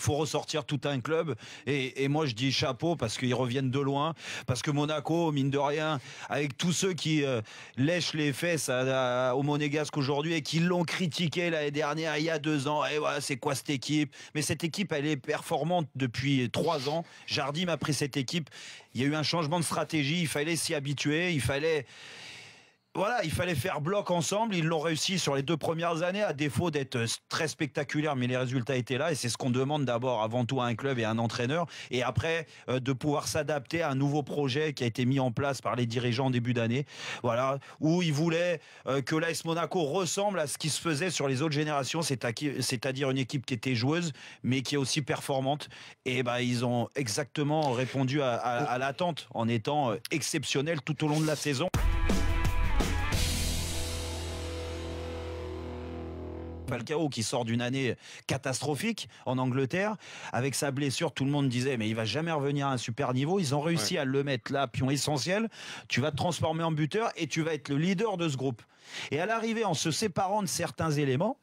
faut ressortir tout un club. Et moi, je dis chapeau parce qu'ils reviennent de loin. Parce que Monaco, mine de rien, avec tous ceux qui lèchent les fesses au Monégasque aujourd'hui et qui l'ont critiqué l'année dernière, il y a 2 ans. Et voilà, c'est quoi cette équipe? Mais cette équipe, elle est performante depuis 3 ans. Jardim a pris cette équipe. Il y a eu un changement de stratégie. Il fallait s'y habituer. Il fallait faire bloc ensemble. Ils l'ont réussi sur les 2 premières années, à défaut d'être très spectaculaire, mais les résultats étaient là. Et c'est ce qu'on demande d'abord, avant tout, à un club et à un entraîneur. Et après, de pouvoir s'adapter à un nouveau projet qui a été mis en place par les dirigeants en début d'année. Voilà, où ils voulaient que l'AS Monaco ressemble à ce qui se faisait sur les autres générations, c'est-à-dire une équipe qui était joueuse, mais qui est aussi performante. Et ils ont exactement répondu à l'attente en étant exceptionnels tout au long de la saison. Falcao qui sort d'une année catastrophique en Angleterre avec sa blessure, tout le monde disait mais il va jamais revenir à un super niveau. Ils ont réussi à le mettre là, pion essentiel. Tu vas te transformer en buteur et tu vas être le leader de ce groupe. Et à l'arrivée, en se séparant de certains éléments,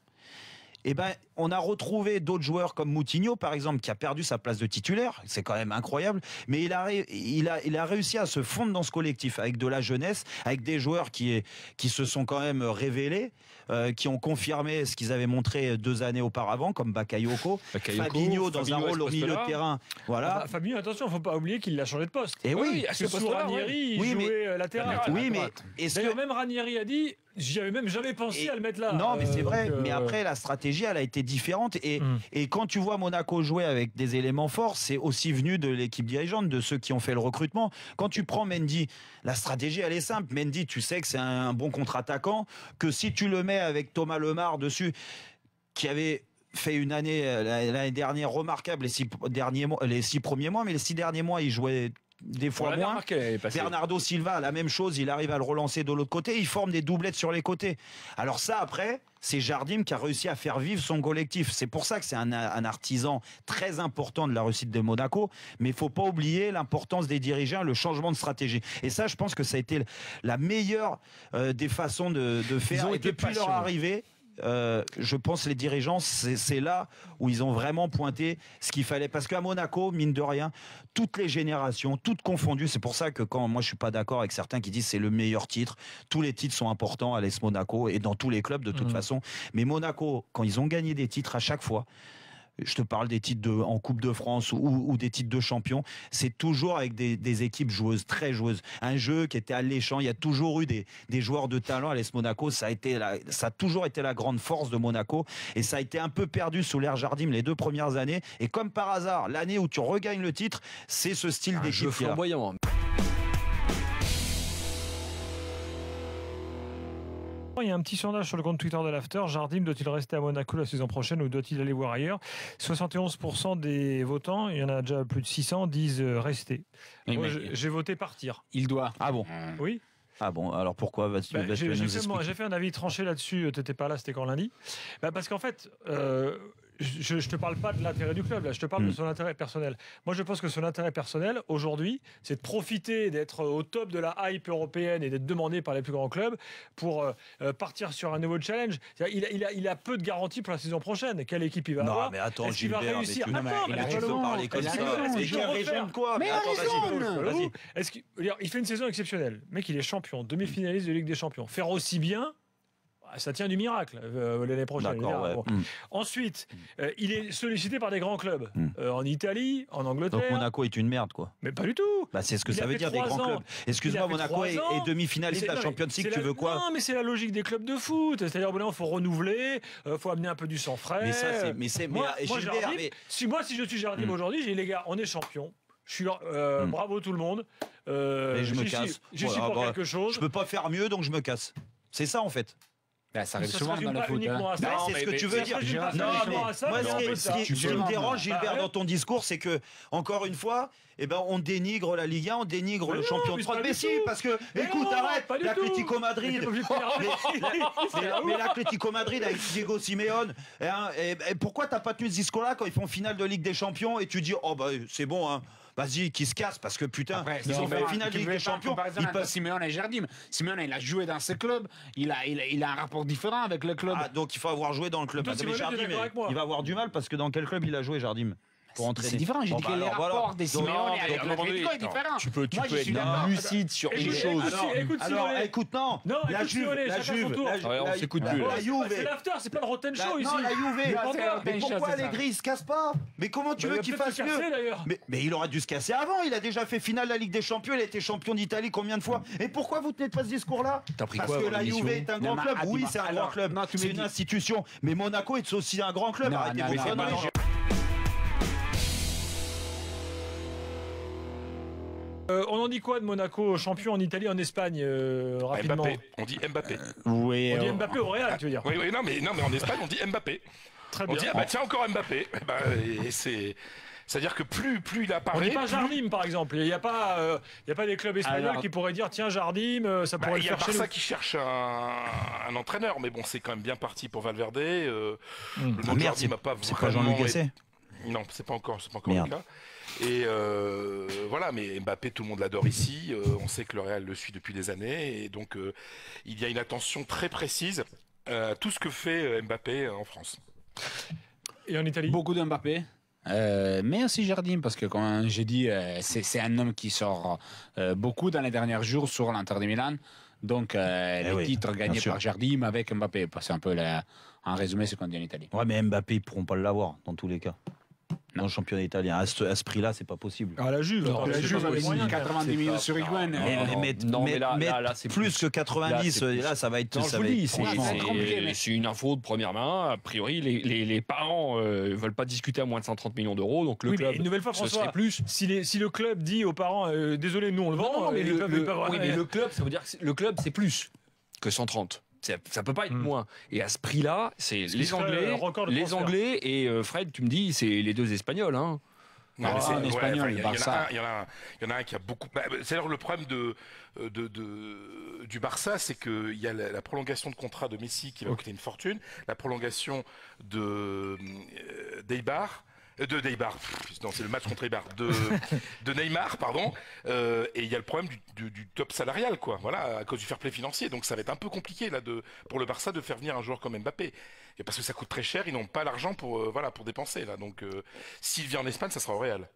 on a retrouvé d'autres joueurs comme Moutinho, par exemple, qui a perdu sa place de titulaire. C'est quand même incroyable. Mais il a réussi à se fondre dans ce collectif avec de la jeunesse, avec des joueurs qui se sont quand même révélés, qui ont confirmé ce qu'ils avaient montré 2 années auparavant, comme Bakayoko, Fabinho dans un rôle au milieu de terrain. Voilà. Fabinho, attention, il ne faut pas oublier qu'il a changé de poste. Et oui, parce que sous Ranieri, il jouait latéral. Oui, mais d'ailleurs, même Ranieri a dit. J'y avais même jamais pensé à le mettre là. Non, mais c'est vrai. Mais après, la stratégie, elle a été différente. Et quand tu vois Monaco jouer avec des éléments forts, c'est aussi venu de l'équipe dirigeante, de ceux qui ont fait le recrutement. Quand tu prends Mendy, la stratégie, elle est simple. Mendy, tu sais que c'est un bon contre-attaquant, que si tu le mets avec Thomas Lemar dessus, qui avait fait une année l'année dernière remarquable, les 6 premiers mois, mais les 6 derniers mois, il jouait des fois moins. Bernardo Silva, la même chose, il arrive à le relancer de l'autre côté, il forme des doublettes sur les côtés. Alors ça, après, c'est Jardim qui a réussi à faire vivre son collectif. C'est pour ça que c'est un artisan très important de la réussite de Monaco, mais il faut pas oublier l'importance des dirigeants, le changement de stratégie. Et ça, je pense que ça a été la meilleure des façons de faire. Et depuis leur arrivée, je pense les dirigeants, c'est là où ils ont vraiment pointé ce qu'il fallait, parce qu'à Monaco, mine de rien, toutes les générations, toutes confondues, c'est pour ça que quand moi je suis pas d'accord avec certains qui disent c'est le meilleur titre, tous les titres sont importants à l'AS Monaco et dans tous les clubs de toute façon, mais Monaco, quand ils ont gagné des titres à chaque fois, je te parle des titres en Coupe de France ou des titres de champion, c'est toujours avec des équipes joueuses, très joueuses. Un jeu qui était alléchant. Il y a toujours eu des joueurs de talent à l'AS Monaco. Ça a toujours été la grande force de Monaco. Et ça a été un peu perdu sous l'ère Jardim les 2 premières années. Et comme par hasard, l'année où tu regagnes le titre, c'est ce style d'équipe. Jeu flamboyant. Il y a un petit sondage sur le compte Twitter de l'After. Jardim doit-il rester à Monaco la saison prochaine ou doit-il aller voir ailleurs? 71% des votants, il y en a déjà plus de 600, disent rester. Oui, moi, j'ai voté partir. Il doit. Ah bon? Oui. Ah bon, alors pourquoi j'ai fait un avis tranché là-dessus. T'étais pas là, c'était quand lundi? Parce qu'en fait, je te parle pas de l'intérêt du club, là, je te parle de son intérêt personnel. Moi, je pense que son intérêt personnel, aujourd'hui, c'est de profiter d'être au top de la hype européenne et d'être demandé par les plus grands clubs pour partir sur un nouveau challenge. Il a peu de garanties pour la saison prochaine. Quelle équipe il va avoir? Non, mais attends, est-ce qu'il va réussir? Tu peux parler comme ça. Mais vas-y. Il fait une saison exceptionnelle. Le mec, il est champion, demi-finaliste de Ligue des Champions. Faire aussi bien, ça tient du miracle l'année prochaine. Ouais. Ensuite, il est sollicité par des grands clubs en Italie, en Angleterre. Donc Monaco est une merde, quoi. Mais pas du tout. C'est ce que ça veut dire, des grands clubs. Excuse-moi, Monaco est demi-finaliste de la Champions League, tu veux quoi? Non, mais c'est la logique des clubs de foot. C'est-à-dire, il faut renouveler, il faut amener un peu du sang frais. Si je suis Jardim aujourd'hui, j'ai dit, les gars, on est champion. Je suis bravo tout le monde. Et je me casse. Je suis pour quelque chose. Je peux pas faire mieux, donc je me casse. C'est ça en fait. Ça arrive souvent dans le foot. C'est ce que tu veux dire. Non, mais moi, ce qui me dérange, Gilbert, dans ton discours, c'est que, encore une fois, on dénigre la Ligue 1, on dénigre le champion de France. Mais si, parce que, écoute, arrête, l'Atlético Madrid. Mais l'Atlético Madrid avec Diego Simeone, pourquoi t'as pas tenu ce discours-là quand ils font finale de Ligue des Champions et tu dis, oh bah c'est bon, hein. Vas-y, qui se casse, parce que putain, ils ont fait finale de Ligue des Champions. Par exemple, Simeone et Jardim. Simeone, il a joué dans ce club, il a un rapport différent avec le club. Ah, donc il faut avoir joué dans le club. Mais Jardim, il va avoir du mal parce que dans quel club il a joué, Jardim? pour entraîner. C'est différent. J'ai dit que les rapports des Simeone avec l'Atlético est différent. Tu peux être lucide sur une chose. Écoute, non. La Juve, on s'écoute plus. La Juve. C'est l'after, c'est pas le Rotten Show ici. Non, la Juve. Mais pourquoi Allegri se casse pas? Mais comment tu veux qu'il fasse mieux? Mais il aurait dû se casser avant. Il a déjà fait finale de la Ligue des Champions. Il a été champion d'Italie combien de fois? Et pourquoi vous tenez pas ce discours-là? Parce que la Juve est un grand club. Oui, c'est un grand club. C'est une institution. Mais Monaco est aussi un grand club. Arrêtez vos conneries. On en dit quoi de Monaco, champion en Italie, en Espagne, rapidement? Mbappé. On dit Mbappé. Oui. On dit Mbappé au Real, tu veux dire? Oui, non, mais en Espagne, on dit Mbappé. Très On bien. dit, tiens, encore Mbappé. Et c'est-à-dire que plus il apparaît. On dit pas Jardim, par exemple. Il n'y a pas des clubs espagnols qui pourraient dire tiens, Jardim, ça pourrait le faire chez nous. Il y a Barça qui cherche un entraîneur, mais bon, c'est quand même bien parti pour Valverde. Merde, c'est pas Jean-Luc Gasset. Non, c'est pas encore le cas. Et voilà, mais Mbappé, tout le monde l'adore ici. On sait que le Real le suit depuis des années. Et donc, il y a une attention très précise à tout ce que fait Mbappé en France. Et en Italie? Beaucoup de Mbappé. Mais aussi Jardim, parce que comme j'ai dit, c'est un homme qui sort beaucoup dans les derniers jours sur l'Inter de Milan. Donc, les titres gagnés par Jardim avec Mbappé. C'est un peu en résumé ce qu'on dit en Italie. Ouais, mais Mbappé, ils pourront pas l'avoir dans tous les cas. Dans le championnat italien. À ce prix-là, c'est pas possible. Ah, la Juve. La Juve avec 90 millions sur Higuain. Mais là, c'est plus que 90. Là, ça va être. C'est une info de première main. A priori, les parents ne veulent pas discuter à moins de 130 millions d'euros. Donc le club, une nouvelle fois, François, ce serait plus. Si le club dit aux parents, désolé, nous on le vend. Mais le club, ça veut dire que le club, c'est plus que 130. Ça peut pas être moins. Et à ce prix-là, c'est les Anglais et Fred, tu me dis, c'est les deux Espagnols. Hein. Non, c'est un Espagnol, il y Barça. en a un qui a beaucoup. C'est alors le problème du Barça, c'est qu'il y a la prolongation de contrat de Messi qui va coûter une fortune, la prolongation de Deibar. Non, c'est le match contre Eibar, de Neymar, pardon, et il y a le problème du top salarial, quoi, voilà, à cause du fair play financier, donc ça va être un peu compliqué là pour le Barça de faire venir un joueur comme Mbappé, et parce que ça coûte très cher, ils n'ont pas l'argent pour dépenser là, donc s'il vient en Espagne, ça sera au Real.